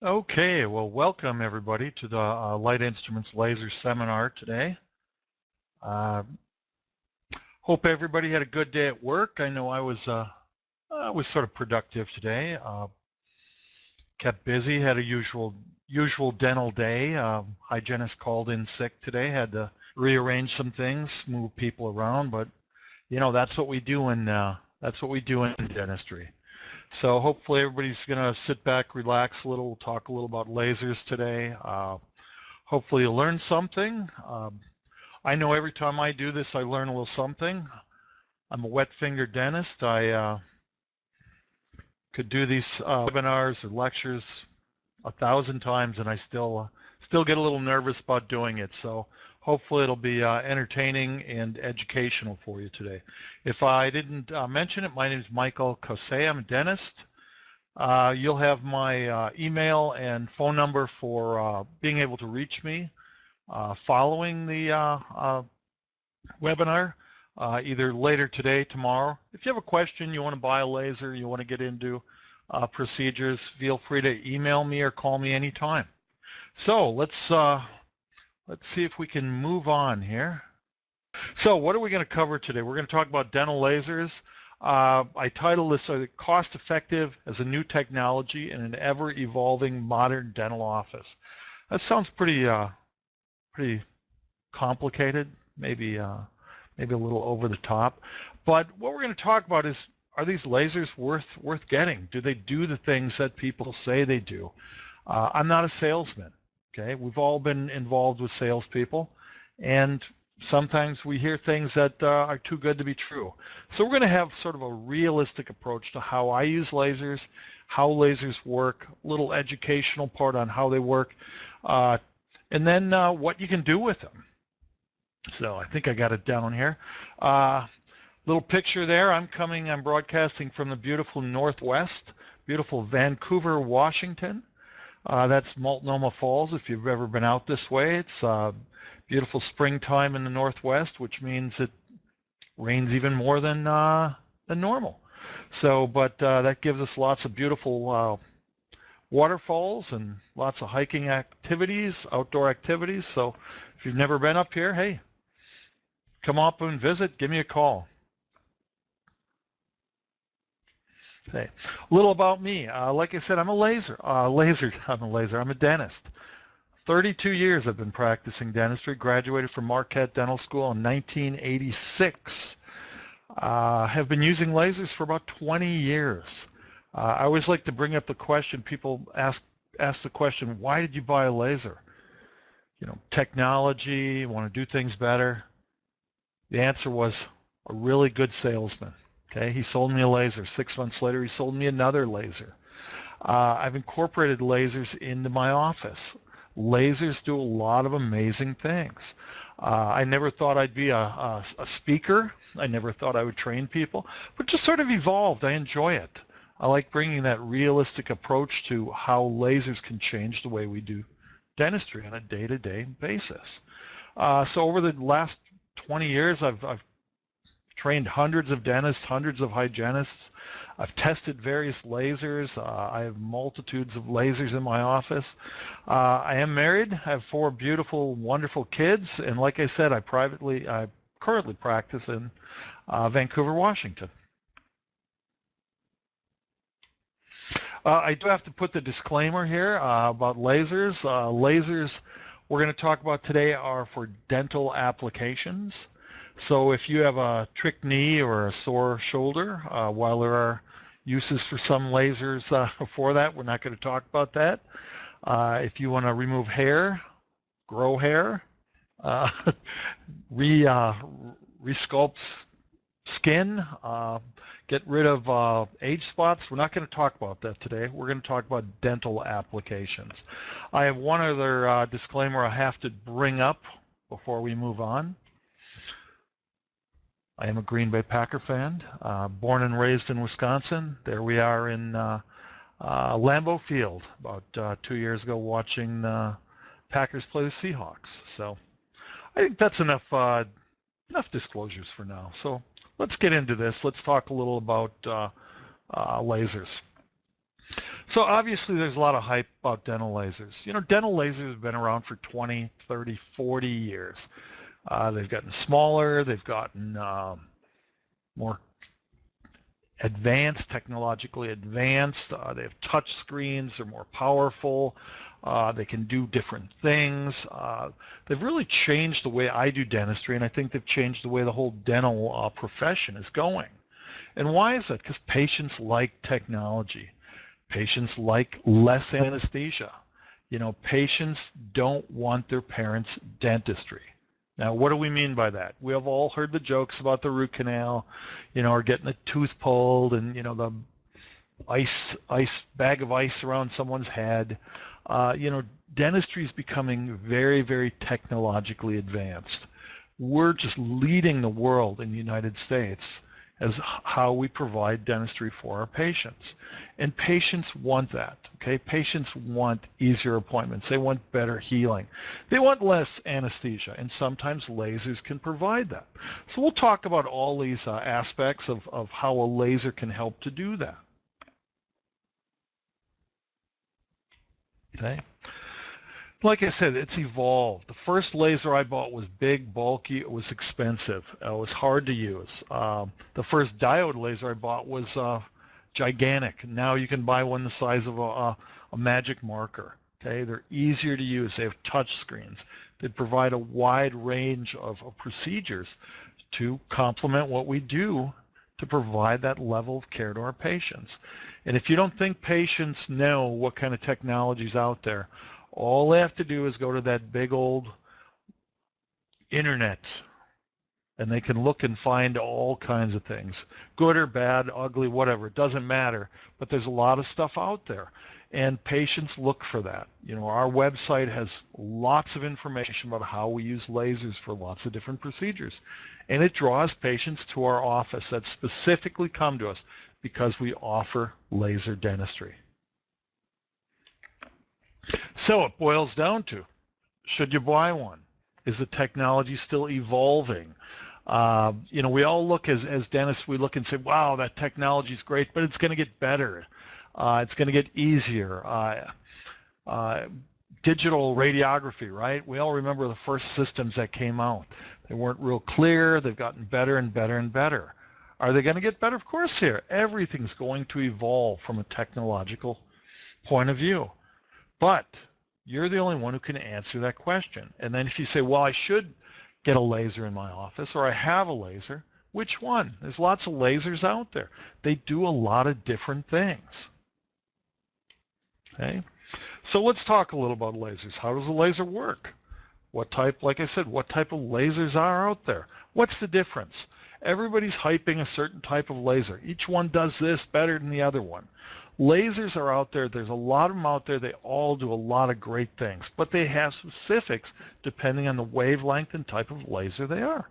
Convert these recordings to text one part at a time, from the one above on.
Okay, well, welcome everybody to the Light Instruments Laser Seminar today. Hope everybody had a good day at work. I know I was sort of productive today. Kept busy, had a usual dental day. Hygienist called in sick today, had to rearrange some things, move people around, but you know that's what we do in dentistry. So hopefully everybody's going to sit back, relax a little, talk a little about lasers today. Hopefully you'll learn something. I know every time I do this I learn a little something. I'm a wet finger dentist. I could do these webinars or lectures 1,000 times and I still get a little nervous about doing it. So hopefully it'll be entertaining and educational for you today. If I didn't mention it, my name is Michael Kosei. I'm a dentist. You'll have my email and phone number for being able to reach me following the webinar, either later today, tomorrow. If you have a question, you want to buy a laser, you want to get into procedures, feel free to email me or call me anytime. So let's see if we can move on here. So what are we going to cover today? We're going to talk about dental lasers. I titled this Cost-Effective as a New Technology in an Ever-Evolving Modern Dental Office. That sounds pretty complicated, maybe a little over the top. But what we're going to talk about is, are these lasers worth getting? Do they do the things that people say they do? I'm not a salesman. Okay, we've all been involved with salespeople, and sometimes we hear things that are too good to be true. So we're going to have sort of a realistic approach to how I use lasers, how lasers work, a little educational part on how they work, and then what you can do with them. So I think I got it down here. Little picture there. I'm broadcasting from the beautiful Northwest, beautiful Vancouver, Washington. That's Multnomah Falls. If you've ever been out this way, it's beautiful springtime in the Northwest, which means it rains even more than normal. So, but that gives us lots of beautiful waterfalls and lots of hiking activities, outdoor activities. So if you've never been up here, hey, come up and visit, give me a call. Okay. A little about me. Like I said, I'm a dentist. 32 years I've been practicing dentistry. Graduated from Marquette Dental School in 1986. Have been using lasers for about 20 years. I always like to bring up the question, people ask the question, why did you buy a laser? You know, technology, want to do things better. The answer was a really good salesman. Okay, he sold me a laser. 6 months later, he sold me another laser. I've incorporated lasers into my office. Lasers do a lot of amazing things. I never thought I'd be a speaker. I never thought I would train people, but just sort of evolved. I enjoy it. I like bringing that realistic approach to how lasers can change the way we do dentistry on a day-to-day basis. So over the last 20 years, I've trained hundreds of dentists, hundreds of hygienists. I've tested various lasers. I have multitudes of lasers in my office. I am married. I have 4 beautiful, wonderful kids. And like I said, I currently practice in Vancouver, Washington. I do have to put the disclaimer here about lasers. Lasers we're going to talk about today are for dental applications. So if you have a trick knee or a sore shoulder, while there are uses for some lasers for that, we're not going to talk about that. If you want to remove hair, grow hair, resculpt skin, get rid of age spots, we're not going to talk about that today. We're going to talk about dental applications. I have one other disclaimer I have to bring up before we move on. I am a Green Bay Packer fan, born and raised in Wisconsin. There we are in Lambeau Field about 2 years ago watching Packers play the Seahawks. So I think that's enough disclosures for now. So let's get into this. Let's talk a little about lasers. So obviously there's a lot of hype about dental lasers. You know, dental lasers have been around for 20, 30, 40 years. They've gotten smaller, they've gotten more advanced, technologically advanced. They have touch screens, they're more powerful. They can do different things. They've really changed the way I do dentistry, and I think they've changed the way the whole dental profession is going. And why is that? Because patients like technology. Patients like less anesthesia. You know, patients don't want their parents' dentistry. Now, what do we mean by that? We have all heard the jokes about the root canal, you know, or getting a tooth pulled and, you know, the bag of ice around someone's head. You know, dentistry is becoming very, very technologically advanced. We're just leading the world in the United States as how we provide dentistry for our patients. And patients want that, okay? Patients want easier appointments. They want better healing. They want less anesthesia, and sometimes lasers can provide that. So we'll talk about all these aspects of how a laser can help to do that. Okay? Like I said, it's evolved. The first laser I bought was big, bulky, it was expensive. It was hard to use. The first diode laser I bought was gigantic. Now you can buy one the size of a magic marker. Okay, they're easier to use. They have touch screens. They provide a wide range of procedures to complement what we do to provide that level of care to our patients. And if you don't think patients know what kind of technology is out there, all they have to do is go to that big old internet, and they can look and find all kinds of things, good or bad, ugly, whatever. It doesn't matter, but there's a lot of stuff out there, and patients look for that. You know, our website has lots of information about how we use lasers for lots of different procedures, and it draws patients to our office that specifically come to us because we offer laser dentistry. So it boils down to, should you buy one? Is the technology still evolving? You know, we all look as dentists, we look and say, wow, that technology is great, but it's going to get better. It's going to get easier. Digital radiography, right? We all remember the first systems that came out. They weren't real clear. They've gotten better and better and better. Are they going to get better? Of course they are. Everything's going to evolve from a technological point of view. But you're the only one who can answer that question. And then if you say, well, I should get a laser in my office, or I have a laser, which one? There's lots of lasers out there. They do a lot of different things. Okay? So let's talk a little about lasers. How does a laser work? What type, like I said, what type of lasers are out there? What's the difference? Everybody's hyping a certain type of laser. Each one does this better than the other one. Lasers are out there. There's a lot of them out there. They all do a lot of great things, but they have specifics depending on the wavelength and type of laser they are.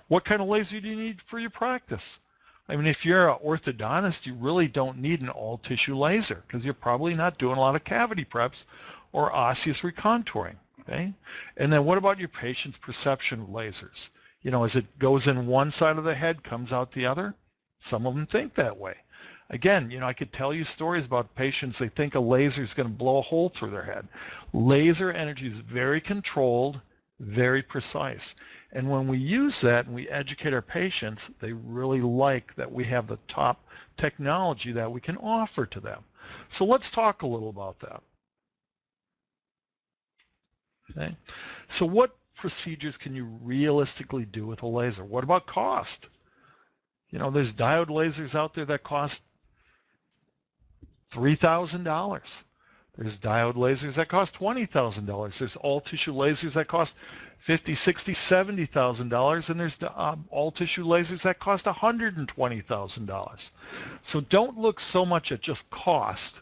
What kind of laser do you need for your practice? I mean, if you're an orthodontist, you really don't need an all-tissue laser because you're probably not doing a lot of cavity preps or osseous recontouring. Okay? And then what about your patient's perception of lasers? You know, as it goes in one side of the head, comes out the other? Some of them think that way. Again, you know, I could tell you stories about patients, they think a laser is going to blow a hole through their head. Laser energy is very controlled, very precise. And when we use that and we educate our patients, they really like that we have the top technology that we can offer to them. So let's talk a little about that. Okay. So what procedures can you realistically do with a laser? What about cost? You know, there's diode lasers out there that cost $3,000. There's diode lasers that cost $20,000. There's all-tissue lasers that cost $50,000, $60,000, $70,000, and there's all-tissue lasers that cost $120,000. So don't look so much at just cost.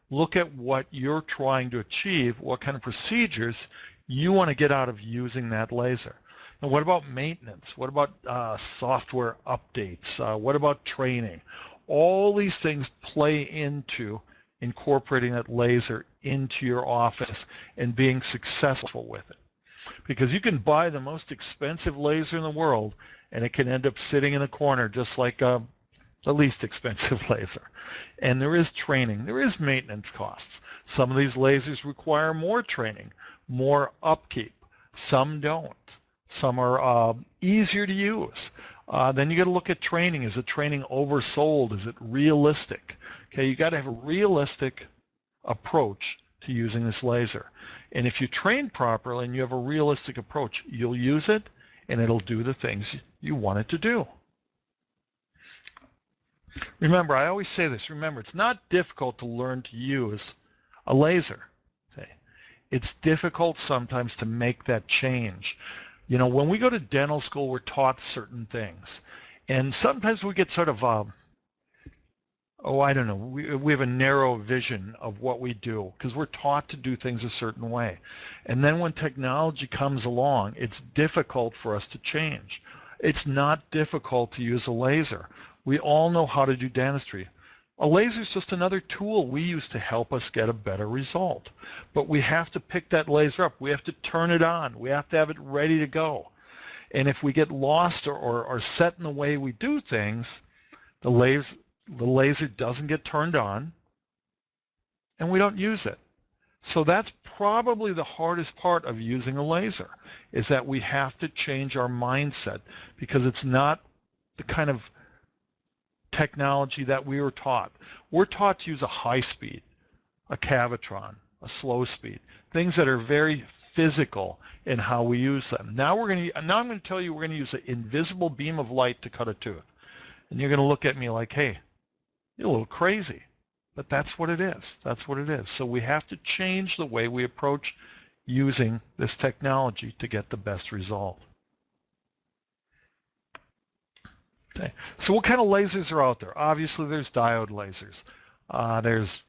Look at what you're trying to achieve, what kind of procedures you want to get out of using that laser. And what about maintenance? What about software updates? What about training? All these things play into incorporating that laser into your office and being successful with it. Because you can buy the most expensive laser in the world and it can end up sitting in a corner just like a the least expensive laser. And there is training, there is maintenance costs. Some of these lasers require more training, more upkeep. Some don't. Some are easier to use. Then you got to look at training. Is the training oversold? Is it realistic? Okay, you got to have a realistic approach to using this laser. And if you train properly and you have a realistic approach, you'll use it and it'll do the things you want it to do. Remember, I always say this, remember, it's not difficult to learn to use a laser. Okay? It's difficult sometimes to make that change. You know, when we go to dental school, we're taught certain things. And sometimes we get sort of, I don't know, we have a narrow vision of what we do because we're taught to do things a certain way. And then when technology comes along, it's difficult for us to change. It's not difficult to use a laser. We all know how to do dentistry. A laser is just another tool we use to help us get a better result. But we have to pick that laser up. We have to turn it on. We have to have it ready to go. And if we get lost or set in the way we do things, the laser doesn't get turned on and we don't use it. So that's probably the hardest part of using a laser, is that we have to change our mindset because it's not the kind of technology that we were taught. We're taught to use a high speed, a Cavitron, a slow speed, things that are very physical in how we use them. Now I'm going to tell you we're going to use an invisible beam of light to cut a tooth. And you're going to look at me like, hey, you're a little crazy. But that's what it is. That's what it is. So we have to change the way we approach using this technology to get the best result. Okay. So what kind of lasers are out there? Obviously, there's diode lasers. There's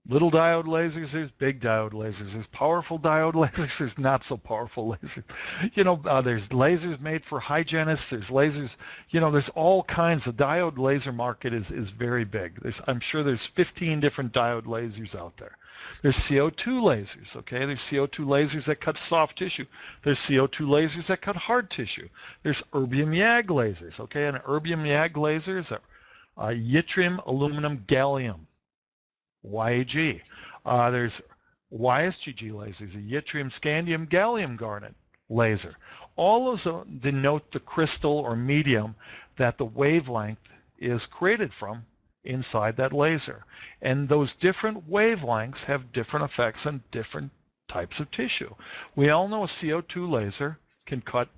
little diode lasers, there's big diode lasers, there's powerful diode lasers, there's not so powerful lasers. You know, there's lasers made for hygienists, there's lasers, you know, there's all kinds. The diode laser market is very big. I'm sure there's 15 different diode lasers out there. There's CO2 lasers, okay? There's CO2 lasers that cut soft tissue. There's CO2 lasers that cut hard tissue. There's erbium YAG lasers, okay? And an erbium YAG laser is a yttrium aluminum gallium, YAG. There's YSGG lasers, a yttrium scandium gallium garnet laser. All those denote the crystal or medium that the wavelength is created from inside that laser. And those different wavelengths have different effects on different types of tissue. We all know a CO2 laser can cut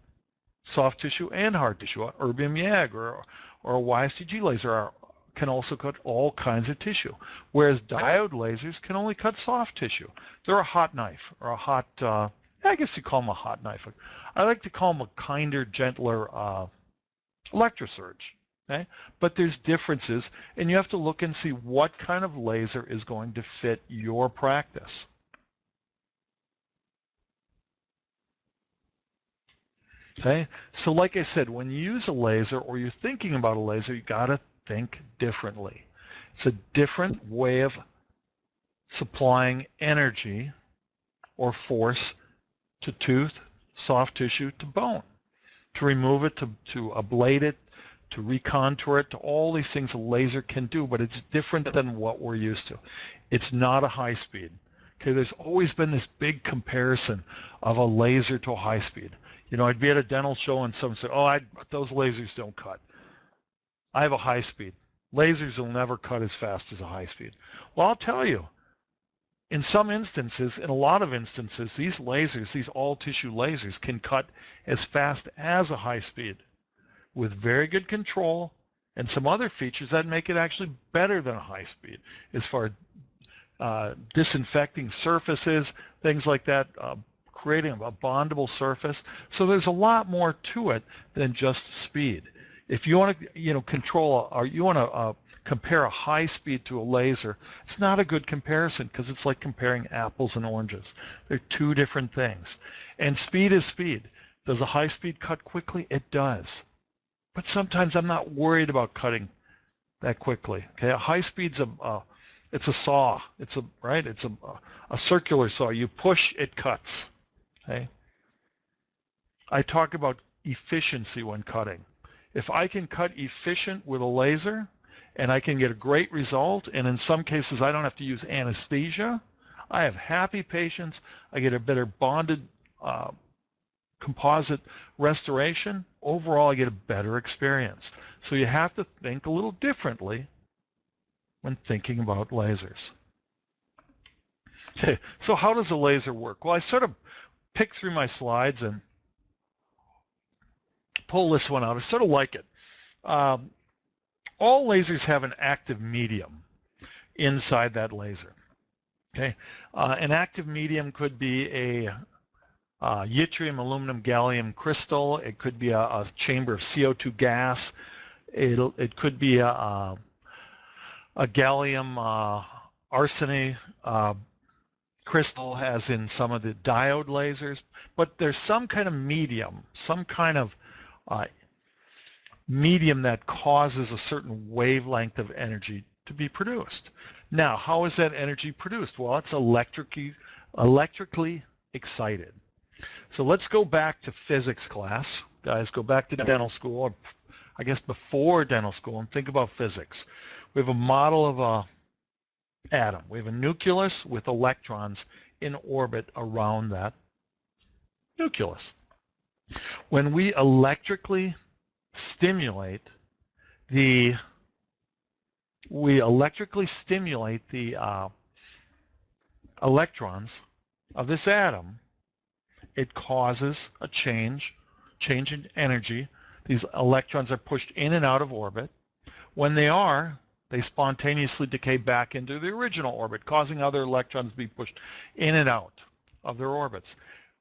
soft tissue and hard tissue. Erbium YAG or a YSGG laser can also cut all kinds of tissue, whereas diode lasers can only cut soft tissue. They're a hot knife, or a hot, I guess you call them a hot knife. I like to call them a kinder, gentler electrosurge. Okay? But there's differences, and you have to look and see what kind of laser is going to fit your practice. Okay? So like I said, when you use a laser or you're thinking about a laser, you got to think differently. It's a different way of supplying energy or force to tooth, soft tissue, to bone, to remove it, to ablate it, to recontour it, to all these things a laser can do, but it's different than what we're used to. It's not a high speed. Okay, there's always been this big comparison of a laser to a high speed. You know, I'd be at a dental show and someone said, oh, those lasers don't cut. I have a high speed. Lasers will never cut as fast as a high speed. Well, I'll tell you, in some instances, in a lot of instances, these lasers, these all-tissue lasers, can cut as fast as a high speed with very good control and some other features that make it actually better than a high speed as far as disinfecting surfaces, things like that, creating a bondable surface. So there's a lot more to it than just speed. If you want to, you know, control or you want to compare a high speed to a laser, it's not a good comparison because it's like comparing apples and oranges. They're two different things. And speed is speed. Does a high speed cut quickly? It does. But sometimes I'm not worried about cutting that quickly. Okay, a high speed's it's a saw. It's a circular saw. You push, it cuts. Okay. I talk about efficiency when cutting. If I can cut efficient with a laser and I can get a great result, and in some cases I don't have to use anesthesia, I have happy patients, I get a better bonded composite restoration, overall I get a better experience. So you have to think a little differently when thinking about lasers. Okay, so how does a laser work? Well, I sort of pick through my slides and pull this one out. I sort of like it. All lasers have an active medium inside that laser. Okay, an active medium could be a yttrium, aluminum, gallium crystal. It could be a chamber of CO2 gas. It could be a gallium arsenate crystal, as in some of the diode lasers. But there's some kind of medium, some kind of medium that causes a certain wavelength of energy to be produced. Now, how is that energy produced? Well, it's electrically excited. So let's go back to physics class. Guys, go back to dental school, or I guess before dental school, and think about physics. We have a model of a atom. We have a nucleus with electrons in orbit around that nucleus. When we electrically stimulate the electrons of this atom, it causes a change in energy. These electrons are pushed in and out of orbit. When they spontaneously decay back into the original orbit, causing other electrons to be pushed in and out of their orbits.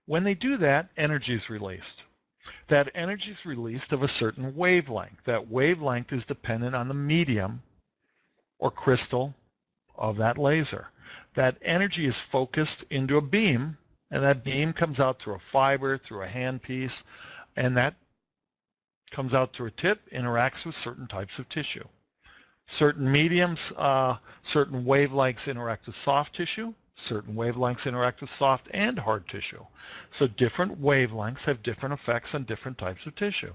When they do that, energy is released. That energy is released of a certain wavelength. That wavelength is dependent on the medium or crystal of that laser. That energy is focused into a beam, and that beam comes out through a fiber, through a handpiece, and that comes out through a tip, interacts with certain types of tissue. Certain mediums, certain wavelengths interact with soft tissue, certain wavelengths interact with soft and hard tissue. So different wavelengths have different effects on different types of tissue.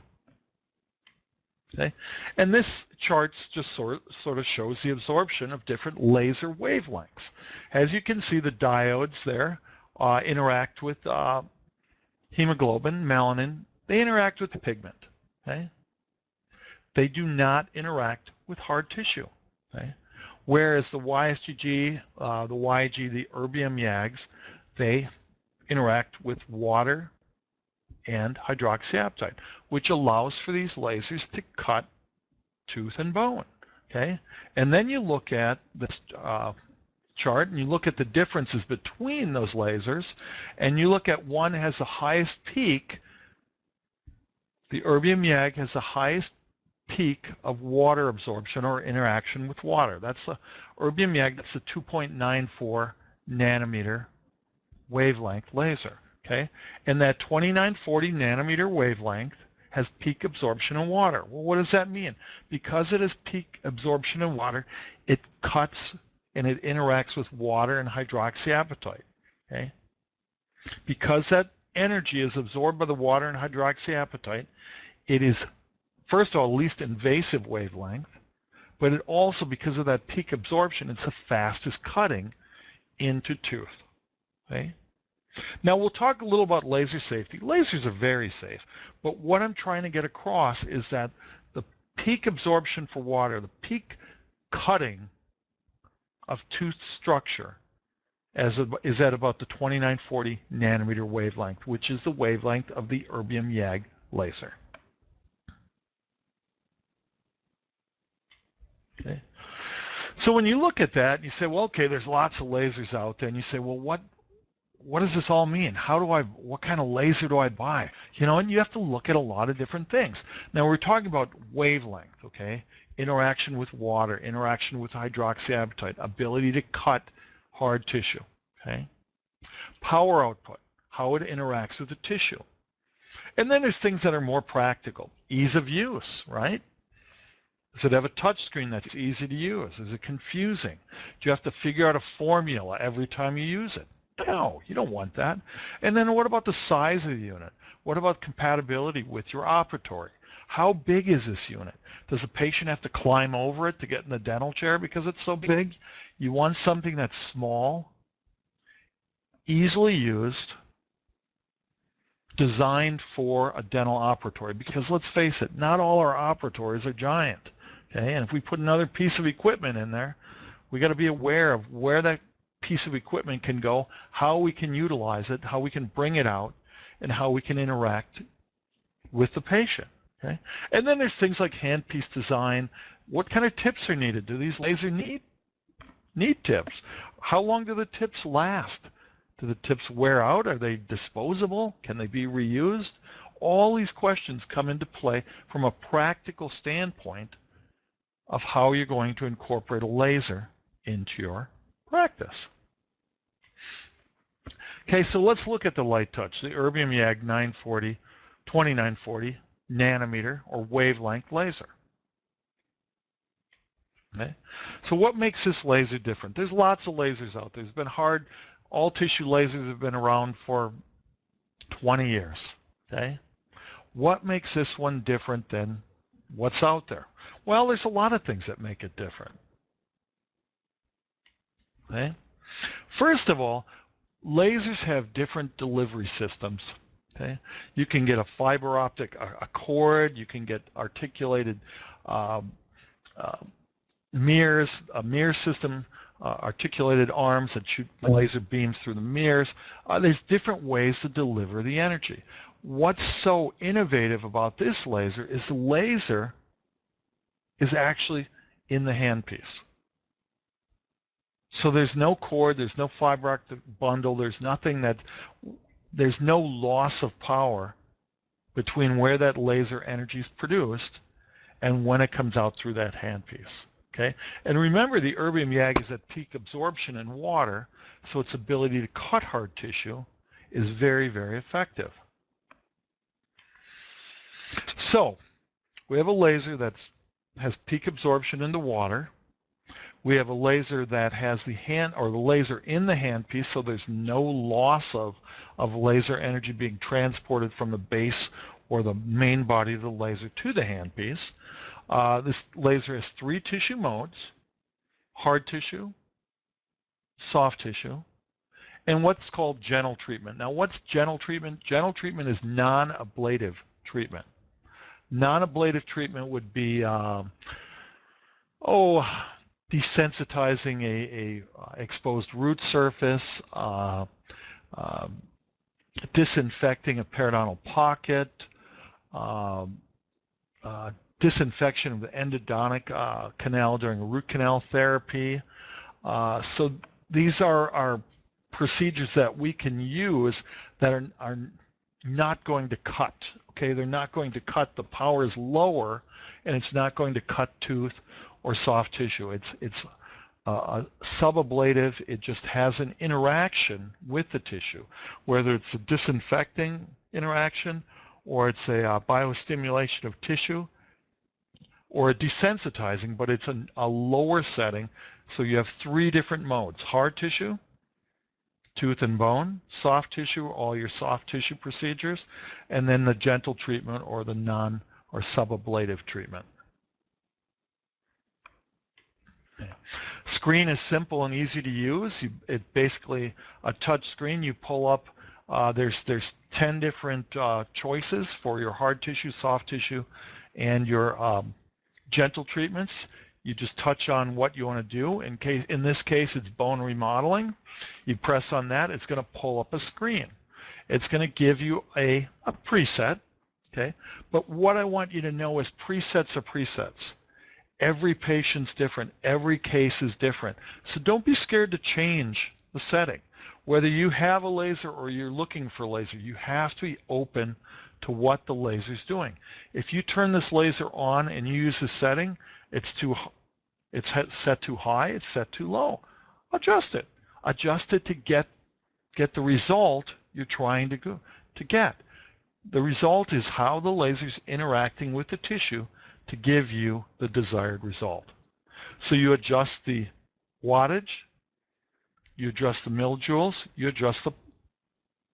Okay? And this chart just sort of shows the absorption of different laser wavelengths. As you can see, the diodes there interact with hemoglobin, melanin. They interact with the pigment. Okay? They do not interact with hard tissue. Okay? Whereas the YSGG, the YG, the erbium YAGs, they interact with water and hydroxyapatite, which allows for these lasers to cut tooth and bone. Okay? And then you look at this chart and you look at the differences between those lasers, and you look at one has the highest peak. The erbium YAG has the highest peak of water absorption or interaction with water. That's the erbium YAG. That's the 2.94 nanometer wavelength laser. Okay, and that 2940 nanometer wavelength has peak absorption in water. Well, what does that mean? Because it has peak absorption in water, it cuts and it interacts with water and hydroxyapatite. Okay, because that energy is absorbed by the water and hydroxyapatite, it is, first of all, least invasive wavelength, but it also, because of that peak absorption, it's the fastest cutting into tooth. Okay? Now we'll talk a little about laser safety. Lasers are very safe, but what I'm trying to get across is that the peak absorption for water, the peak cutting of tooth structure is at about the 2940 nanometer wavelength, which is the wavelength of the erbium YAG laser. Okay. So when you look at that, you say, well, okay, there's lots of lasers out there, and you say, well, what does this all mean? What kind of laser do I buy? You know, and you have to look at a lot of different things. Now we're talking about wavelength, okay? Interaction with water, interaction with hydroxyapatite, ability to cut hard tissue, okay? Power output, how it interacts with the tissue. And then there's things that are more practical. Ease of use, right? Does it have a touch screen that's easy to use? Is it confusing? Do you have to figure out a formula every time you use it? No, you don't want that. And then what about the size of the unit? What about compatibility with your operatory? How big is this unit? Does a patient have to climb over it to get in the dental chair because it's so big? You want something that's small, easily used, designed for a dental operatory, because let's face it, not all our operatories are giant. Okay, and if we put another piece of equipment in there, we got to be aware of where that piece of equipment can go, how we can utilize it, how we can bring it out, and how we can interact with the patient. Okay, and then there's things like handpiece design. What kind of tips are needed? Do these lasers need tips? How long do the tips last? Do the tips wear out? Are they disposable? Can they be reused? All these questions come into play from a practical standpoint of how you're going to incorporate a laser into your practice. Okay, so let's look at the light touch, the Erbium YAG 2940 nanometer or wavelength laser. Okay, so what makes this laser different? There's lots of lasers out there. There's been all tissue lasers have been around for 20 years. Okay, what makes this one different than what's out there? Well, there's a lot of things that make it different. Okay, first of all, lasers have different delivery systems. Okay, you can get a fiber optic, a cord. You can get articulated mirrors, a mirror system, articulated arms that shoot laser beams through the mirrors. There's different ways to deliver the energy. What's so innovative about this laser is the laser is actually in the handpiece. So there's no cord, there's no fiber optic bundle, there's no loss of power between where that laser energy is produced and when it comes out through that handpiece. Okay, and remember, the Erbium YAG is at peak absorption in water, so its ability to cut hard tissue is very, very effective. So we have a laser that has peak absorption into water. We have a laser that has the laser in the handpiece, so there's no loss of laser energy being transported from the base or the main body of the laser to the handpiece. This laser has 3 tissue modes: hard tissue, soft tissue, and what's called gentle treatment. Now, what's gentle treatment? Gentle treatment is non-ablative treatment. Non-ablative treatment would be desensitizing a exposed root surface, disinfecting a periodontal pocket, disinfection of the endodontic canal during a root canal therapy. So these are procedures that we can use that are not going to cut. Okay, they're not going to cut. The power is lower, and it's not going to cut tooth or soft tissue. It's subablative. It just has an interaction with the tissue, whether it's a disinfecting interaction or it's a biostimulation of tissue or a desensitizing, but it's a lower setting. So you have 3 different modes: hard tissue, tooth and bone, soft tissue, all your soft tissue procedures, and then the gentle treatment or the non or subablative treatment. Screen is simple and easy to use. It's basically a touch screen. You pull up, there's 10 different choices for your hard tissue, soft tissue, and your gentle treatments. You just touch on what you want to do. In this case, it's bone remodeling. You press on that, it's going to pull up a screen. It's going to give you a preset, okay? But what I want you to know is presets are presets. Every patient's different. Every case is different. So don't be scared to change the setting. Whether you have a laser or you're looking for a laser, you have to be open to what the laser's doing. If you turn this laser on and you use the setting, it's set too high, it's set too low. Adjust it. Adjust it to get the result you're trying to get. The result is how the laser's interacting with the tissue to give you the desired result. So you adjust the wattage, you adjust the millijoules, you adjust the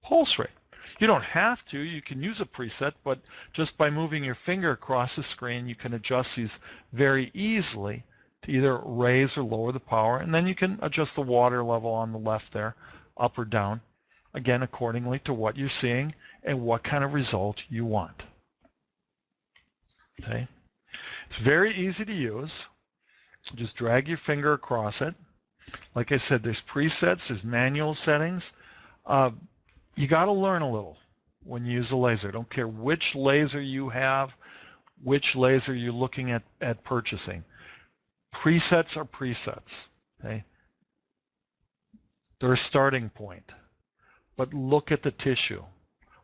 pulse rate. You don't have to. You can use a preset, but just by moving your finger across the screen, you can adjust these very easily to either raise or lower the power, and then you can adjust the water level on the left there, up or down, again, accordingly to what you're seeing and what kind of result you want. Okay? It's very easy to use. Just drag your finger across it. Like I said, there's presets, there's manual settings. You got to learn a little when you use a laser. Don't care which laser you have, which laser you're looking at purchasing. Presets are presets. Okay? They're a starting point. But look at the tissue.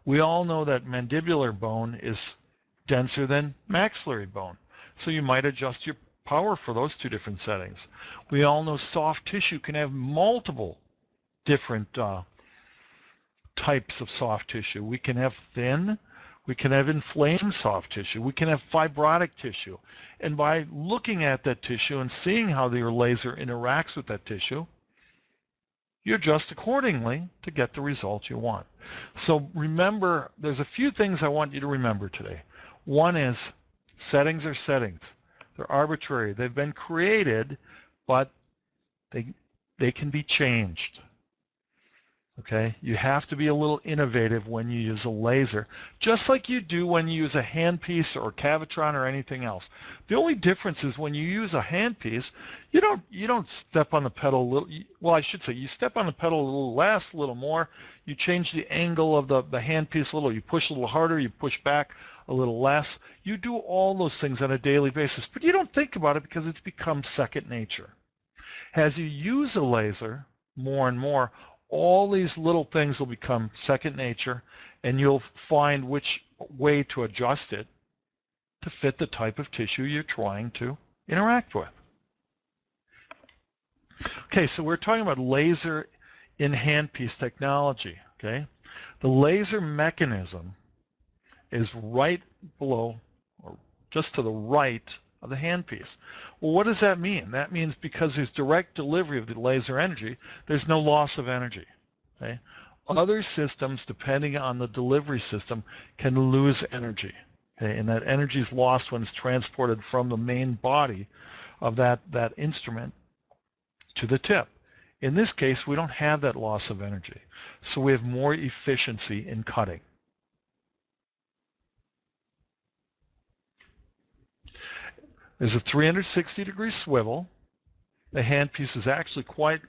We all know that mandibular bone is denser than maxillary bone. So you might adjust your power for those two different settings. We all know soft tissue can have multiple different types of soft tissue. We can have thin, we can have inflamed soft tissue, we can have fibrotic tissue. And by looking at that tissue and seeing how your laser interacts with that tissue, you adjust accordingly to get the result you want. So remember, there's a few things I want you to remember today. One is settings are settings. They're arbitrary. They've been created, but they can be changed. Okay? You have to be a little innovative when you use a laser, just like you do when you use a handpiece or Cavitron or anything else. The only difference is when you use a handpiece, you don't step on the pedal a little. Well, I should say you step on the pedal a little less, a little more. You change the angle of the handpiece a little. You push a little harder. You push back a little less. You do all those things on a daily basis, but you don't think about it because it's become second nature. As you use a laser more and more, all these little things will become second nature, and you'll find which way to adjust it to fit the type of tissue you're trying to interact with. Okay, so we're talking about laser in handpiece technology. Okay, the laser mechanism is right below, or just to the right of the handpiece. Well, what does that mean? That means because there's direct delivery of the laser energy, there's no loss of energy. Okay? Other systems, depending on the delivery system, can lose energy. Okay? And that energy is lost when it's transported from the main body of that instrument to the tip. In this case, we don't have that loss of energy. So we have more efficiency in cutting. There's a 360-degree swivel. The handpiece is actually quite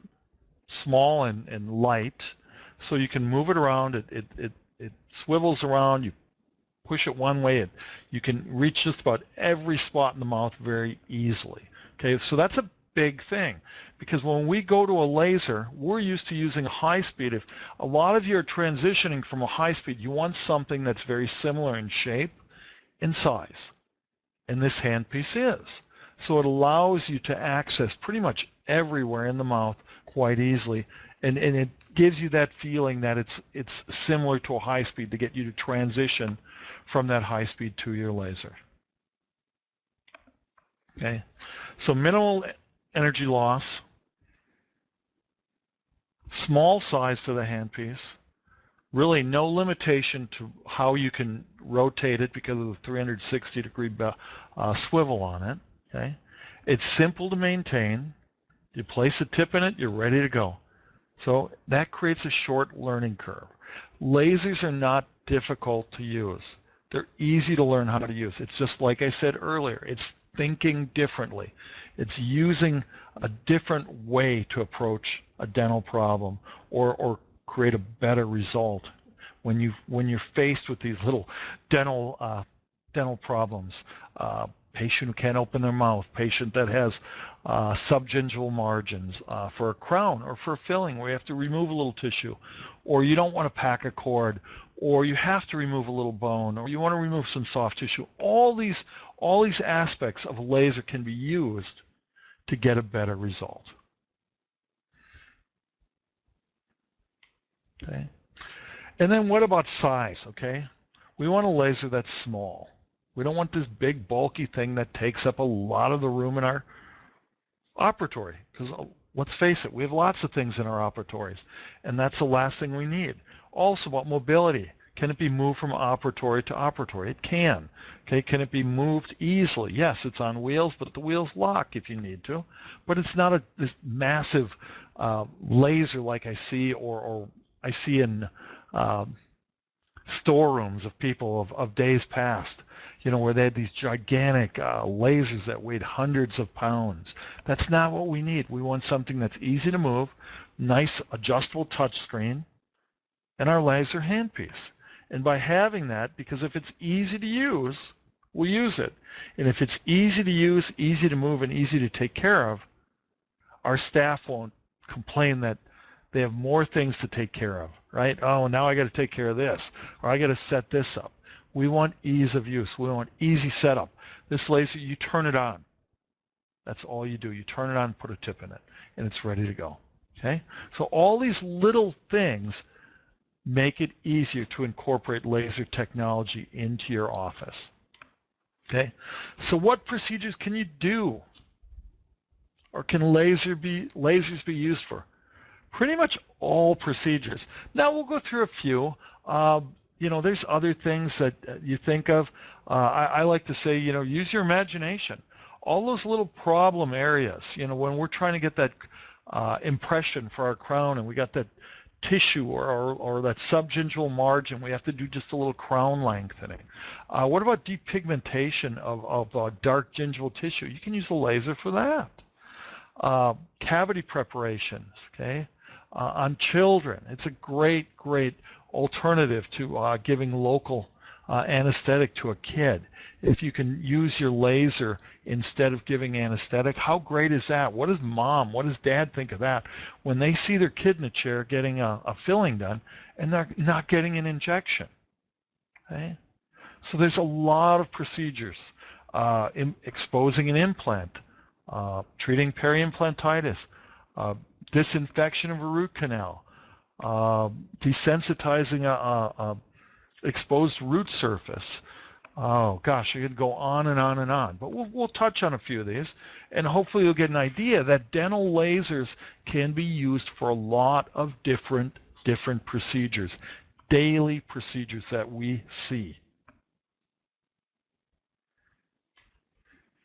small and light, so you can move it around. It swivels around. You push it one way. You can reach just about every spot in the mouth very easily. Okay, so that's a big thing, because when we go to a laser, we're used to using high speed. If a lot of you are transitioning from a high speed, you want something that's very similar in shape and size. And this handpiece is. So it allows you to access pretty much everywhere in the mouth quite easily, and it gives you that feeling that it's similar to a high speed to get you to transition from that high speed to your laser. Okay, so minimal energy loss, small size to the handpiece, really no limitation to how you can rotate it because of the 360-degree swivel on it. Okay, it's simple to maintain. You place a tip in it, you're ready to go. So that creates a short learning curve. Lasers are not difficult to use. They're easy to learn how to use. It's just like I said earlier, it's thinking differently. It's using a different way to approach a dental problem or create a better result when you're faced with these little dental problems. Patient who can't open their mouth, patient that has subgingival margins for a crown or for a filling where you have to remove a little tissue, or you don't want to pack a cord, or you have to remove a little bone, or you want to remove some soft tissue. All these aspects of a laser can be used to get a better result. Okay. And then what about size? Okay, we want a laser that's small. We don't want this big bulky thing that takes up a lot of the room in our operatory, because let's face it, we have lots of things in our operatories, and that's the last thing we need. Also about mobility. Can it be moved from operatory to operatory? It can. Okay, can it be moved easily? Yes, it's on wheels, but the wheels lock if you need to. But it's not this massive laser like I see or I see in storerooms of people of days past, you know, where they had these gigantic lasers that weighed hundreds of pounds. That's not what we need. We want something that's easy to move, nice adjustable touch screen, and our laser handpiece. And by having that, because if it's easy to use, we'll use it. And if it's easy to use, easy to move, and easy to take care of, our staff won't complain that they have more things to take care of, right? Oh, now I got to take care of this, or I got to set this up. We want ease of use. We want easy setup. This laser, you turn it on. That's all you do. You turn it on, put a tip in it, and it's ready to go. Okay? So all these little things make it easier to incorporate laser technology into your office. Okay? So what procedures can you do? Or can lasers be used for? Pretty much all procedures. Now we'll go through a few. You know, there's other things that you think of. I like to say, you know, use your imagination. All those little problem areas, you know, when we're trying to get that impression for our crown and we got that tissue or that subgingival margin, we have to do just a little crown lengthening. What about depigmentation of dark gingival tissue? You can use a laser for that. Cavity preparations, okay? On children, it's a great alternative to giving local anesthetic to a kid. If you can use your laser instead of giving anesthetic, how great is that? What does mom, what does dad think of that when they see their kid in a chair getting a filling done and they're not getting an injection? Okay? So there's a lot of procedures. Exposing an implant, treating peri-implantitis, disinfection of a root canal, desensitizing a exposed root surface. Oh gosh, you could go on and on and on, but we'll touch on a few of these, and hopefully you'll get an idea that dental lasers can be used for a lot of different procedures, daily procedures that we see.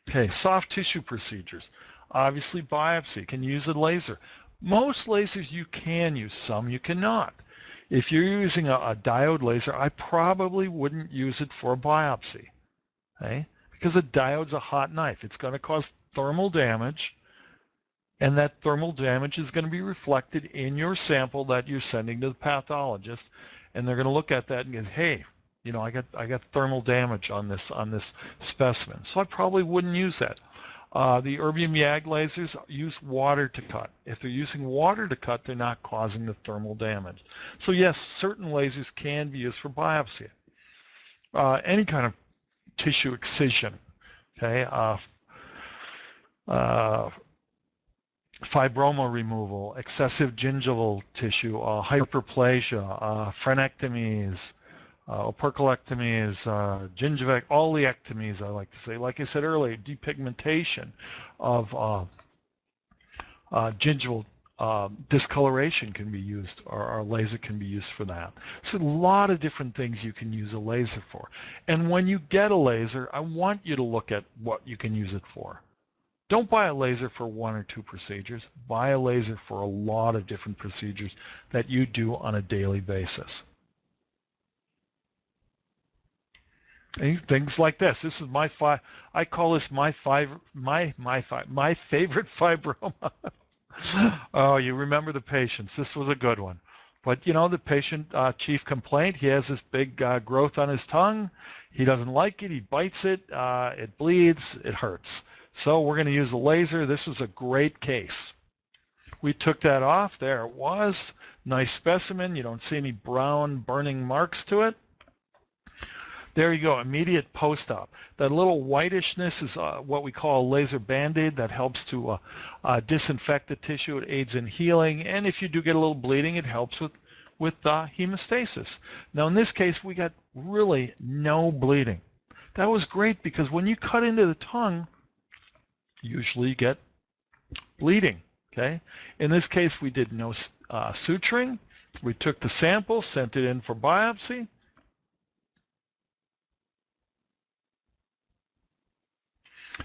Okay, soft tissue procedures. Obviously biopsy, can use a laser. Most lasers you can use, some you cannot. If you're using a diode laser, I probably wouldn't use it for a biopsy, okay? Because the diode's a hot knife. It's going to cause thermal damage, and that thermal damage is going to be reflected in your sample that you're sending to the pathologist, and they're going to look at that and go, hey, you know, I got thermal damage on this specimen, so I probably wouldn't use that. The erbium YAG lasers use water to cut. If they're using water to cut, they're not causing the thermal damage. So yes, certain lasers can be used for biopsy. Any kind of tissue excision, okay? Fibroma removal, excessive gingival tissue, hyperplasia, frenectomies, operculectomies, gingivectomies, all the ectomies, I like to say. Like I said earlier, depigmentation of gingival discoloration can be used, or our laser can be used for that. So a lot of different things you can use a laser for. And when you get a laser, I want you to look at what you can use it for. Don't buy a laser for 1 or 2 procedures. Buy a laser for a lot of different procedures that you do on a daily basis. Things like this. This is I call this my favorite fibroma. Oh, you remember the patients. This was a good one. But you know, the patient chief complaint, he has this big growth on his tongue. He doesn't like it. He bites it. It bleeds. It hurts. So we're going to use a laser. This was a great case. We took that off. There it was. Nice specimen. You don't see any brown burning marks to it. There you go, immediate post-op. That little whitishness is what we call a laser band-aid that helps to disinfect the tissue. It aids in healing, and if you do get a little bleeding, it helps with hemostasis. Now in this case, we got really no bleeding. That was great because when you cut into the tongue, usually you get bleeding, okay? In this case, we did no suturing. We took the sample, sent it in for biopsy,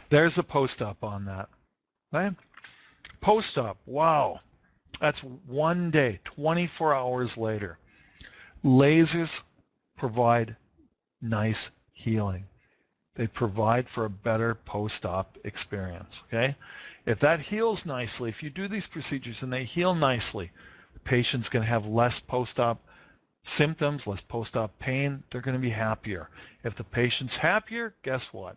There's a post-op on that. Right? Post-op, wow. That's one day, 24 hours later. Lasers provide nice healing. They provide for a better post-op experience, okay? If that heals nicely, if you do these procedures and they heal nicely, the patient's going to have less post-op symptoms, less post-op pain. They're going to be happier. If the patient's happier, guess what?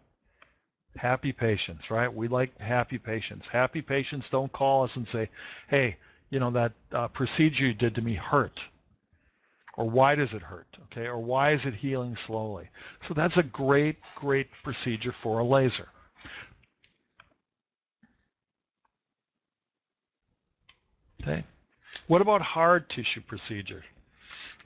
Happy patients, right? We like happy patients. Happy patients don't call us and say, hey, you know, that procedure you did to me hurt. Or why does it hurt, okay? Or why is it healing slowly? So that's a great, great procedure for a laser. Okay. What about hard tissue procedures?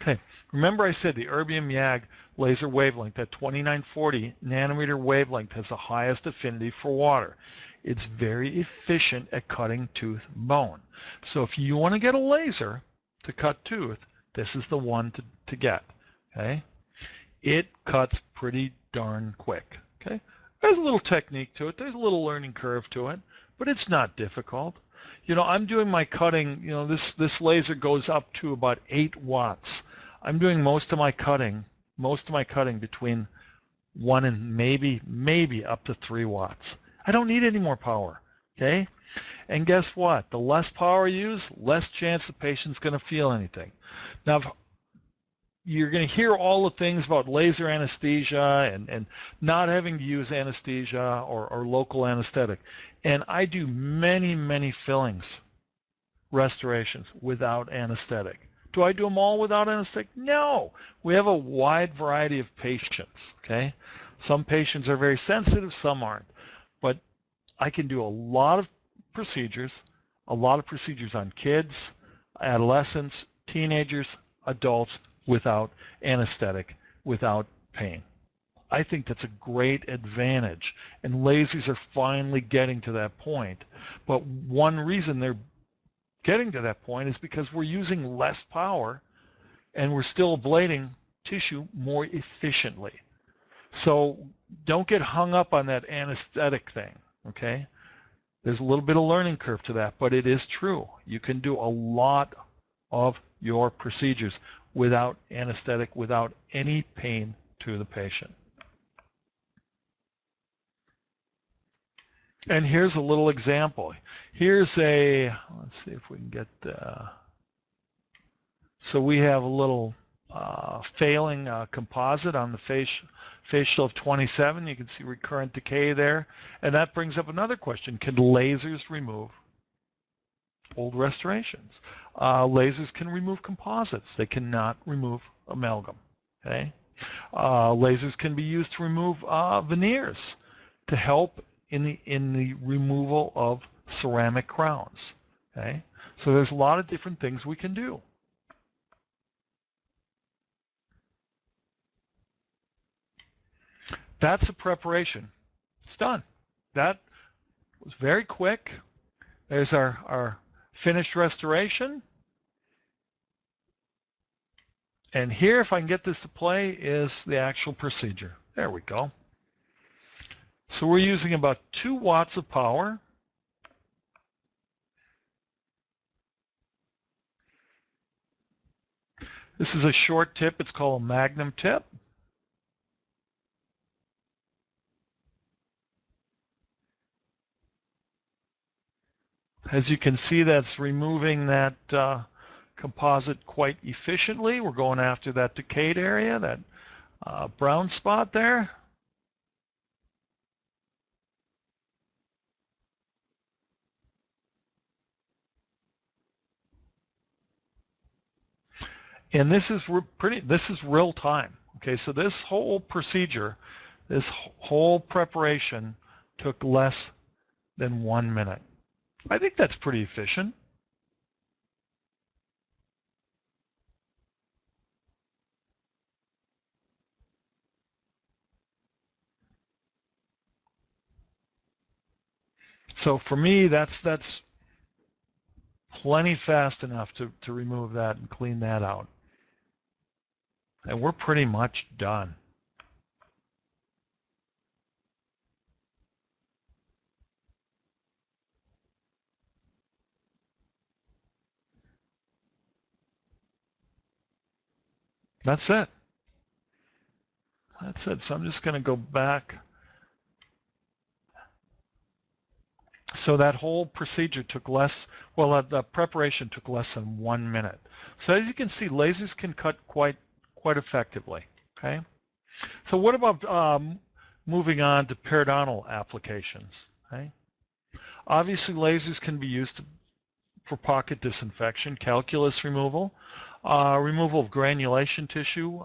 Okay, remember I said the erbium YAG laser wavelength, that 2940 nanometer wavelength, has the highest affinity for water. It's very efficient at cutting tooth bone. So if you want to get a laser to cut tooth, this is the one to get, okay? It cuts pretty darn quick, okay? There's a little technique to it. There's a little learning curve to it, but it's not difficult. You know, I'm doing my cutting, you know, this laser goes up to about 8 watts. I'm doing most of my cutting between 1 and maybe up to 3 watts. I don't need any more power, okay? And guess what? The less power you use, less chance the patient's going to feel anything. Now, you're going to hear all the things about laser anesthesia and not having to use anesthesia or local anesthetic. And I do many, many fillings, restorations without anesthetic. Do I do them all without anesthetic? No. We have a wide variety of patients, okay? Some patients are very sensitive, some aren't. But I can do a lot of procedures on kids, adolescents, teenagers, adults, without anesthetic, without pain. I think that's a great advantage, and lasers are finally getting to that point. But one reason they're getting to that point is because we're using less power and we're still ablating tissue more efficiently. So don't get hung up on that anesthetic thing, okay? There's a little bit of learning curve to that, but it is true. You can do a lot of your procedures without anesthetic, without any pain to the patient. And here's a little example. Here's a, let's see if we can get, so we have a little failing composite on the facial of 27. You can see recurrent decay there. And that brings up another question. Can lasers remove old restorations? Lasers can remove composites. They cannot remove amalgam, okay? Lasers can be used to remove veneers to help in the removal of ceramic crowns, okay? So there's a lot of different things we can do. That's the preparation. It's done. That was very quick. There's our finished restoration. And here, if I can get this to play, is the actual procedure. There we go. So we're using about 2 watts of power. This is a short tip. It's called a magnum tip. As you can see, that's removing that composite quite efficiently. We're going after that decayed area, that brown spot there. And this is real time. Okay, so this whole procedure, this whole preparation took less than 1 minute. I think that's pretty efficient. So for me, that's plenty fast enough to remove that and clean that out. And we're pretty much done. That's it. That's it. So I'm just going to go back. So that whole procedure took less, well, the preparation took less than 1 minute. So as you can see, lasers can cut quite effectively, okay? So what about moving on to periodontal applications, okay? Obviously, lasers can be used for pocket disinfection, calculus removal, removal of granulation tissue,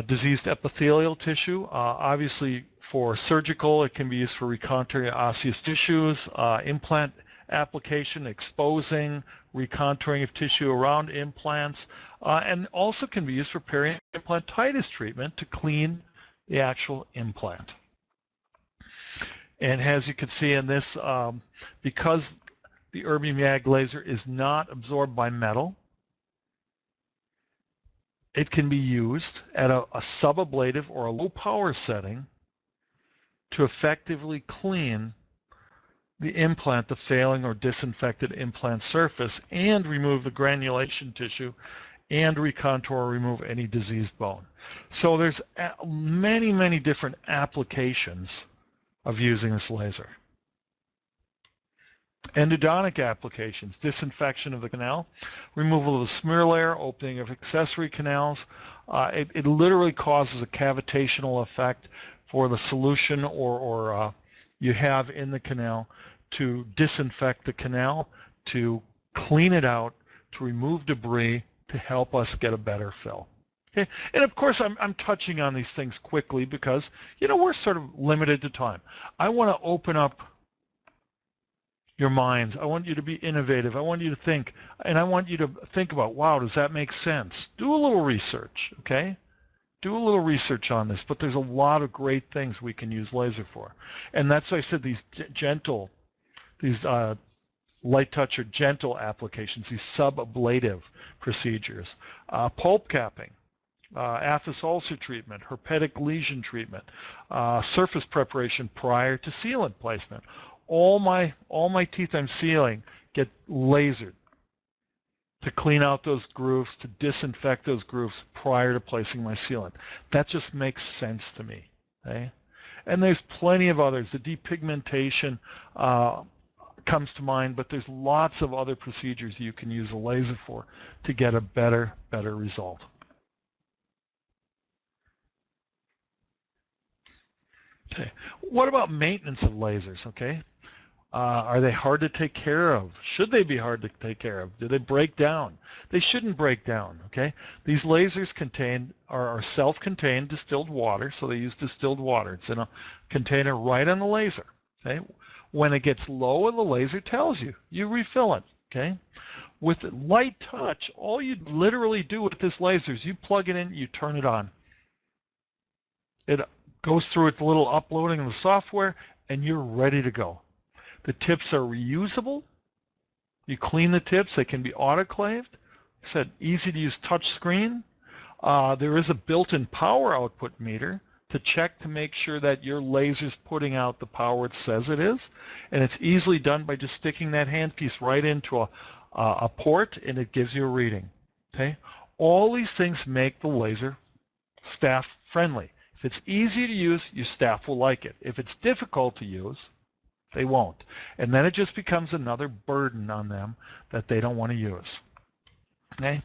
diseased epithelial tissue. Obviously, for surgical, it can be used for recontouring osseous tissues, implant application, exposing, recontouring of tissue around implants, and also can be used for peri-implantitis treatment to clean the actual implant. And as you can see in this, because the ErbiMag laser is not absorbed by metal, it can be used at a subablative or a low power setting to effectively clean the implant, the failing or disinfected implant surface, and remove the granulation tissue and recontour or remove any diseased bone. So there's many, many different applications of using this laser. Endodontic applications, disinfection of the canal, removal of the smear layer, opening of accessory canals. It literally causes a cavitational effect for the solution or you have in the canal to disinfect the canal, to clean it out, to remove debris, to help us get a better fill. Okay. And of course, I'm touching on these things quickly because, you know, we're sort of limited to time. I want to open up your minds. I want you to be innovative. I want you to think, and I want you to think about, wow, does that make sense? Do a little research, okay? Do a little research on this, but there's a lot of great things we can use laser for. And that's why I said these gentle, these light touch or gentle applications, these sub-ablative procedures. Pulp capping, aphthous ulcer treatment, herpetic lesion treatment, surface preparation prior to sealant placement. All my teeth I'm sealing get lasered to clean out those grooves, to disinfect those grooves prior to placing my sealant. That just makes sense to me, okay? And there's plenty of others. The depigmentation comes to mind, but there's lots of other procedures you can use a laser for to get a better result. Okay, what about maintenance of lasers, okay? Are they hard to take care of? Should they be hard to take care of? Do they break down? They shouldn't break down, okay? These lasers are self-contained distilled water, so they use distilled water. It's in a container right on the laser, okay? When it gets low, the laser tells you. You refill it, okay? With light touch, all you literally do with this laser is you plug it in, you turn it on. It goes through its little uploading of the software, and you're ready to go. The tips are reusable. You clean the tips. They can be autoclaved. I said easy to use touch screen. There is a built-in power output meter to check to make sure that your laser's putting out the power it says it is. And it's easily done by just sticking that handpiece right into a port, and it gives you a reading. Okay? All these things make the laser staff friendly. If it's easy to use, your staff will like it. If it's difficult to use, they won't. And then it just becomes another burden on them that they don't want to use. Okay?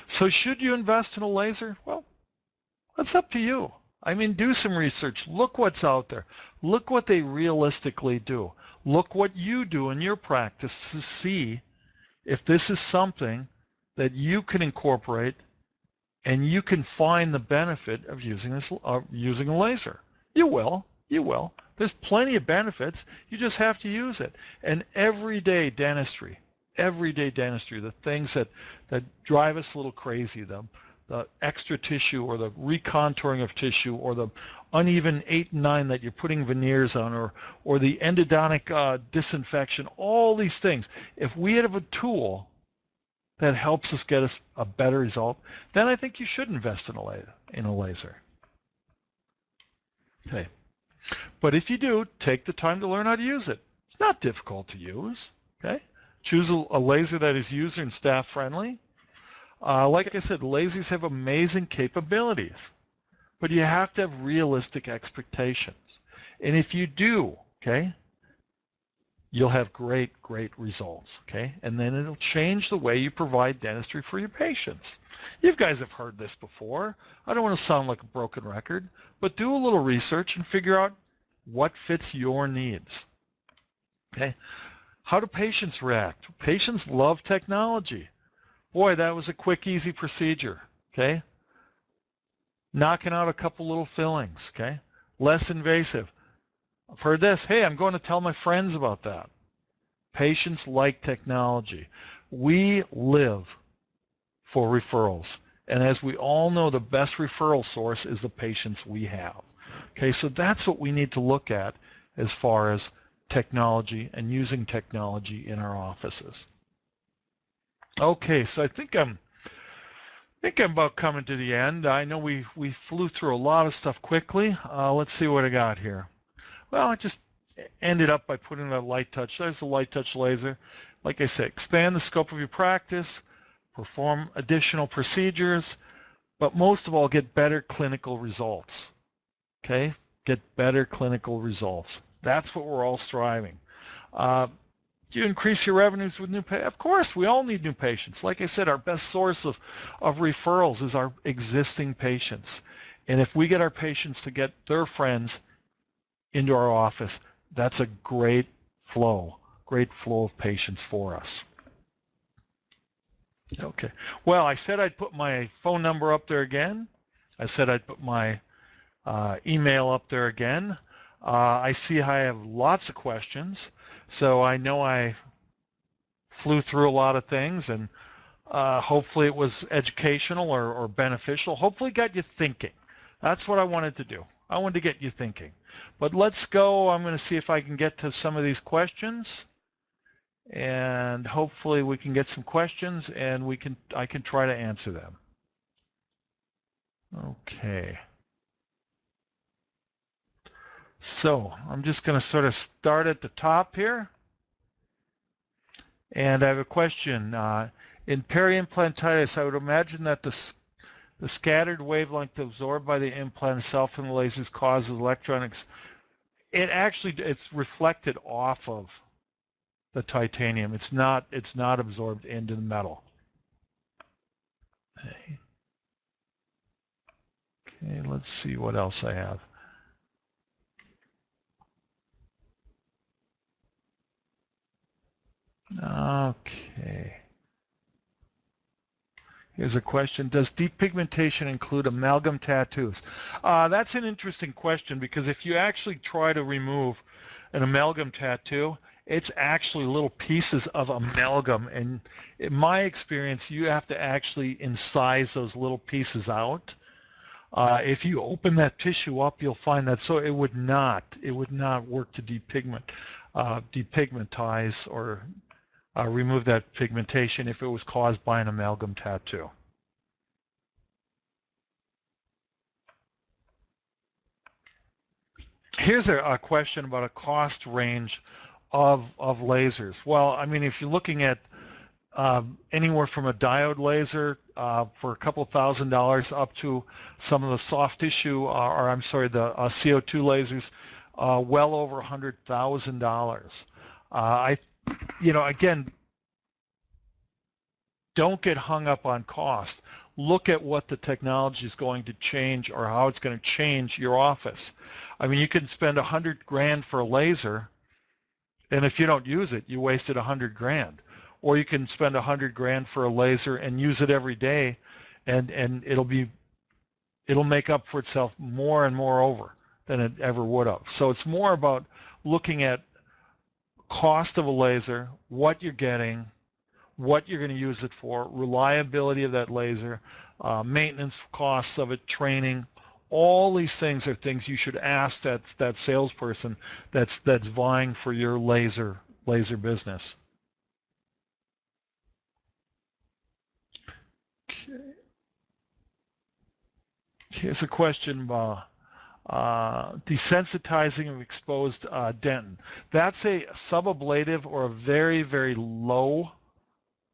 So should you invest in a laser? Well, that's up to you. I mean, do some research. Look what's out there. Look what they realistically do. Look what you do in your practice to see if this is something that you can incorporate and you can find the benefit of using a laser. You will. You will. There's plenty of benefits. You just have to use it. And everyday dentistry, the things that drive us a little crazy, the extra tissue or the recontouring of tissue or the uneven 8 and 9 that you're putting veneers on or the endodontic disinfection, all these things. If we have a tool that helps us get us a better result, then I think you should invest in a laser. Okay. But if you do, take the time to learn how to use it. It's not difficult to use, okay? Choose a laser that is user and staff friendly. Like I said, lasers have amazing capabilities, but you have to have realistic expectations. And if you do, okay, you'll have great results, okay? And then it'll change the way you provide dentistry for your patients. You guys have heard this before. I don't want to sound like a broken record, but do a little research and figure out what fits your needs, okay? How do patients react? Patients love technology. Boy, that was a quick, easy procedure, okay? Knocking out a couple little fillings, okay? Less invasive. I've heard this, hey, I'm going to tell my friends about that. Patients like technology. We live for referrals. And as we all know, the best referral source is the patients we have. Okay, so that's what we need to look at as far as technology and using technology in our offices. Okay, so I think I'm about coming to the end. I know we flew through a lot of stuff quickly. Let's see what I got here. Well, I just ended up by putting a light touch. There's the light touch laser. Like I said, expand the scope of your practice, perform additional procedures, but most of all, get better clinical results. Okay? Get better clinical results. That's what we're all striving. Do you increase your revenues with new patients? Of course, we all need new patients. Like I said, our best source of referrals is our existing patients. And if we get our patients to get their friends into our office, that's a great flow of patients for us. Okay. Well, I said I'd put my phone number up there again. I said I'd put my email up there again. I see I have lots of questions, so I know I flew through a lot of things, and hopefully it was educational or beneficial. Hopefully got you thinking. That's what I wanted to do. I wanted to get you thinking. But let's go. I'm going to see if I can get to some of these questions, and hopefully we can get some questions, and I can try to answer them. Okay. So I'm just going to sort of start at the top here. And I have a question. In peri-implantitis, I would imagine that the scattered wavelength absorbed by the implant itself and the lasers causes electronics. It's reflected off of the titanium. It's not absorbed into the metal. Okay. Okay, let's see what else I have. Okay. Here's a question. Does depigmentation include amalgam tattoos? That's an interesting question, because if you actually try to remove an amalgam tattoo, it's actually little pieces of amalgam. And in my experience, you have to actually incise those little pieces out. If you open that tissue up, you'll find that. So it would not work to depigmentize or remove that pigmentation if it was caused by an amalgam tattoo. Here's a question about a cost range of lasers. Well, I mean, if you're looking at anywhere from a diode laser for a couple $1,000 up to some of the soft tissue, or I'm sorry, the CO2 lasers, well over $100,000. Again, don't get hung up on cost. Look at what the technology is going to change or how it's going to change your office. I mean, you can spend $100,000 for a laser, and if you don't use it, you wasted $100,000. Or you can spend $100,000 for a laser and use it every day, and it'll make up for itself more and more over than it ever would have. So it's more about looking at cost of a laser, what you're getting, what you're going to use it for, reliability of that laser, maintenance costs of it, training. All these things are things you should ask that salesperson that's vying for your laser business. Okay. Here's a question about desensitizing of exposed dentin. That's a subablative or a very, very low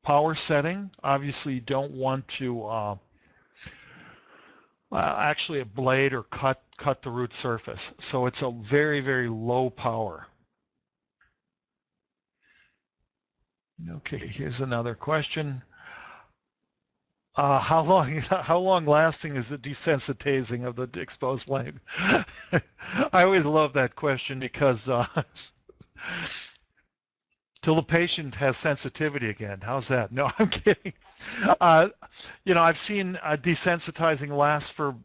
power setting. Obviously, you don't want to actually ablate or cut the root surface. So it's a very, very low power. Okay, here's another question. How long lasting is the desensitizing of the exposed leg? I always love that question because till the patient has sensitivity again. How's that? No, I'm kidding. You know, I've seen desensitizing last for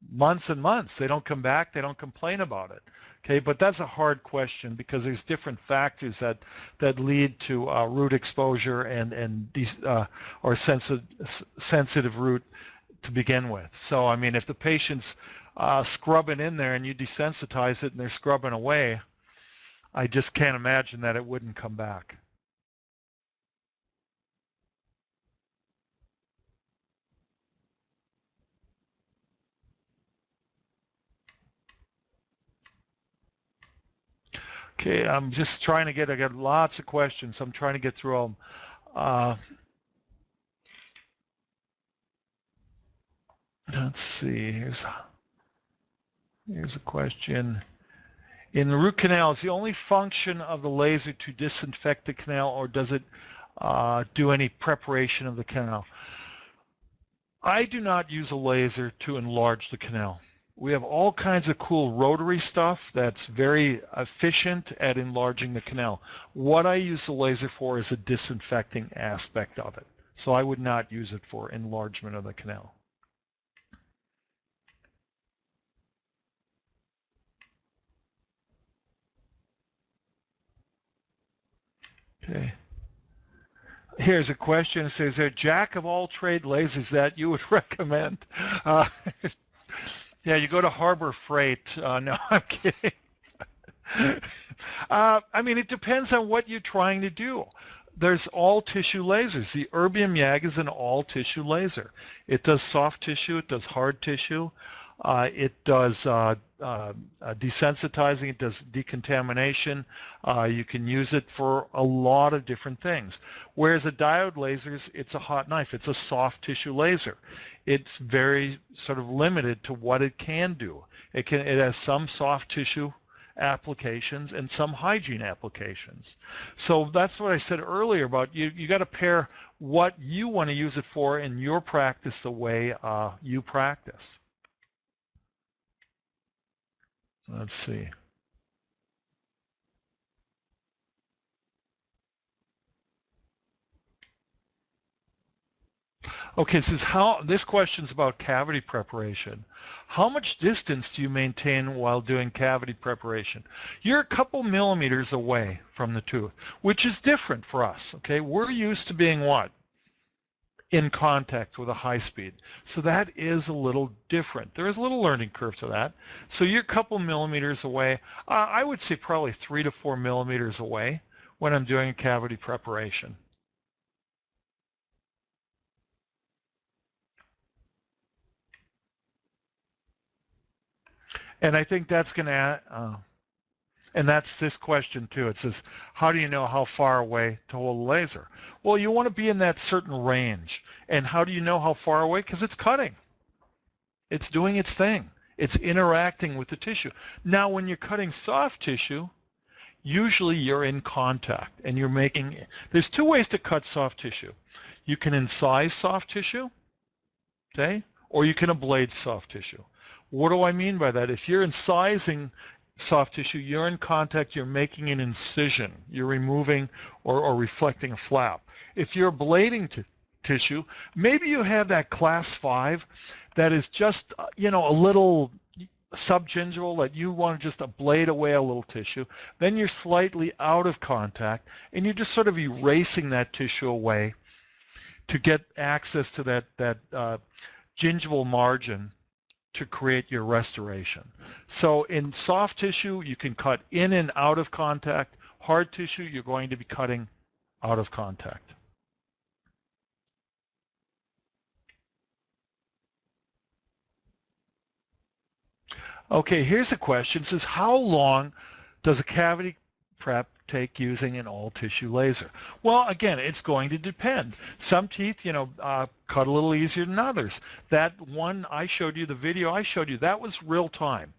months and months. They don't come back. They don't complain about it. Okay, but that's a hard question because there's different factors that lead to root exposure or sensitive root to begin with. So I mean, if the patient's scrubbing in there and you desensitize it and they're scrubbing away, I just can't imagine that it wouldn't come back. Okay, I'm just trying to I got lots of questions, so I'm trying to get through them. Let's see, here's a question. In the root canal, is the only function of the laser to disinfect the canal, or does it do any preparation of the canal? I do not use a laser to enlarge the canal. We have all kinds of cool rotary stuff that's very efficient at enlarging the canal. What I use the laser for is a disinfecting aspect of it. So I would not use it for enlargement of the canal. Okay. Here's a question. It says, is there a jack of all trade lasers that you would recommend? Yeah, you go to Harbor Freight. No, I'm kidding. I mean, it depends on what you're trying to do. There's all tissue lasers. The Erbium YAG is an all tissue laser. It does soft tissue, it does hard tissue, it does desensitizing, it does decontamination. You can use it for a lot of different things. Whereas a diode laser, it's a hot knife. It's a soft tissue laser. It's very sort of limited to what it can do. It has some soft tissue applications and some hygiene applications. So that's what I said earlier about you got to pair what you want to use it for in your practice the way you practice. Let's see. Okay, this question's about cavity preparation. How much distance do you maintain while doing cavity preparation? You're a couple millimeters away from the tooth, which is different for us, okay? We're used to being what? In contact with a high speed. So that is a little different. There is a little learning curve to that. So you're a couple millimeters away. I would say probably 3 to 4 millimeters away when I'm doing cavity preparation. And I think that's going to, and that's this question too. It says, how do you know how far away to hold a laser? Well, you want to be in that certain range. And how do you know how far away? Because it's cutting. It's doing its thing. It's interacting with the tissue. Now, when you're cutting soft tissue, usually you're in contact and you're making, there's two ways to cut soft tissue. You can incise soft tissue, okay, or you can ablate soft tissue. What do I mean by that? If you're incising soft tissue, you're in contact, you're making an incision, you're removing or reflecting a flap. If you're ablating tissue, maybe you have that class 5 that is just, you know, a little subgingival that you want to just ablate away a little tissue, then you're slightly out of contact and you're just sort of erasing that tissue away to get access to that gingival margin to create your restoration. So in soft tissue, you can cut in and out of contact. Hard tissue, you're going to be cutting out of contact. Okay, here's a question. It says, how long does a cavity prep take using an all-tissue laser? Well, again, it's going to depend. Some teeth, cut a little easier than others. That one I showed you, the video I showed you, that was real time.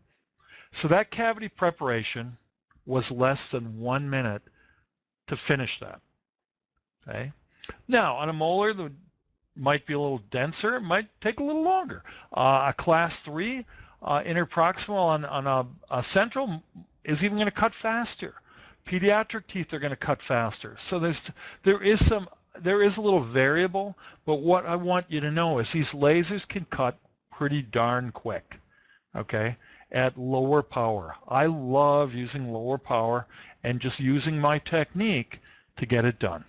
So that cavity preparation was less than 1 minute to finish that. Okay. Now, on a molar that might be a little denser, it might take a little longer. A class 3 interproximal on a central is even going to cut faster. Pediatric teeth are going to cut faster. So there is a little variable, but what I want you to know is these lasers can cut pretty darn quick, okay, at lower power. I love using lower power and just using my technique to get it done.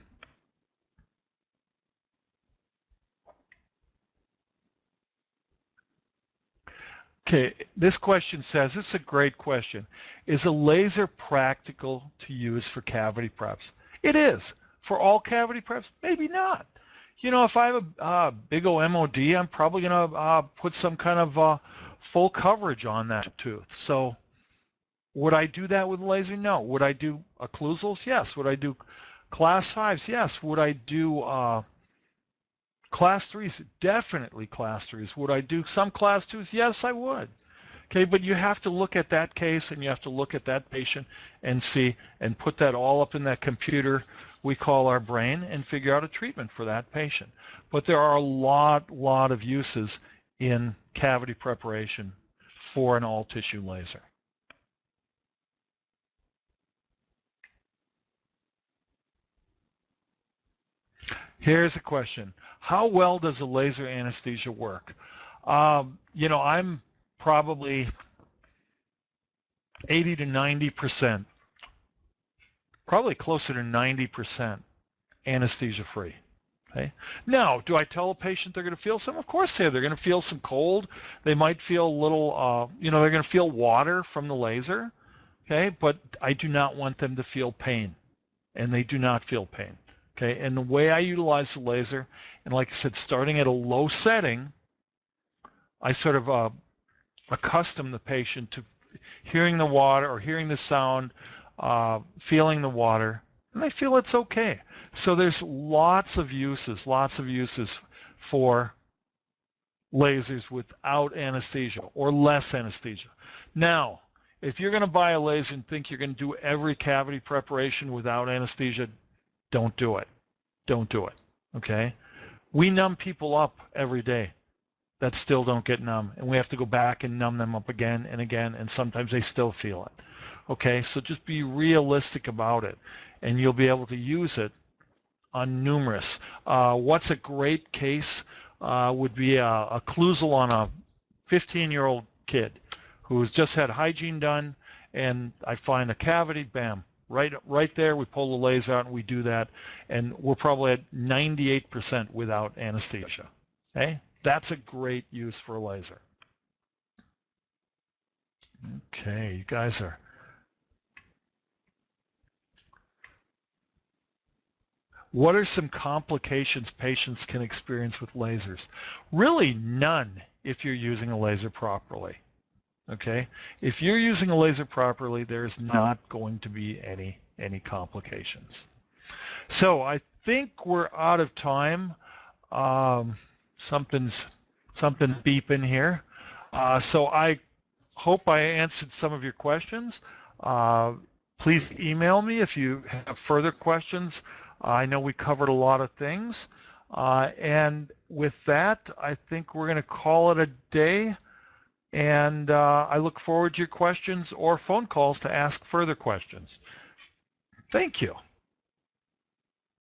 Okay, this question says, it's a great question. Is a laser practical to use for cavity preps? It is. For all cavity preps? Maybe not. If I have a big old MOD, I'm probably going to put some kind of full coverage on that tooth. So would I do that with a laser? No. Would I do occlusals? Yes. Would I do class 5s? Yes. Would I do class 3s? Definitely class 3s. Would I do some class 2s? Yes, I would. Okay, but you have to look at that case and you have to look at that patient and see and put that all up in that computer we call our brain and figure out a treatment for that patient. But there are a lot of uses in cavity preparation for an all-tissue laser. Here's a question. How well does a laser anesthesia work? I'm probably 80 to 90%, probably closer to 90% anesthesia-free. Okay. Now, do I tell a patient they're going to feel some? Of course they're going to feel some cold. They might feel a little, they're going to feel water from the laser. Okay, but I do not want them to feel pain, and they do not feel pain. Okay, and the way I utilize the laser, and like I said, starting at a low setting, I sort of accustom the patient to hearing the water or hearing the sound, feeling the water, and they feel it's okay. So there's lots of uses for lasers without anesthesia or less anesthesia. Now, if you're going to buy a laser and think you're going to do every cavity preparation without anesthesia, don't do it. Don't do it, okay? We numb people up every day that still don't get numb, and we have to go back and numb them up again and again, and sometimes they still feel it, okay? So just be realistic about it, and you'll be able to use it on numerous. What's a great case would be a occlusal on a 15-year-old kid who's just had hygiene done, and I find a cavity, bam, right there, we pull the laser out and we do that, and we're probably at 98% without anesthesia. Okay, that's a great use for a laser. Okay, you guys are. What are some complications patients can experience with lasers? Really none if you're using a laser properly. Okay, if you're using a laser properly, there's not going to be any complications. So I think we're out of time. Something's beeping here. So I hope I answered some of your questions. Please email me if you have further questions. I know we covered a lot of things. And with that, I think we're going to call it a day. And I look forward to your questions or phone calls to ask further questions. Thank you.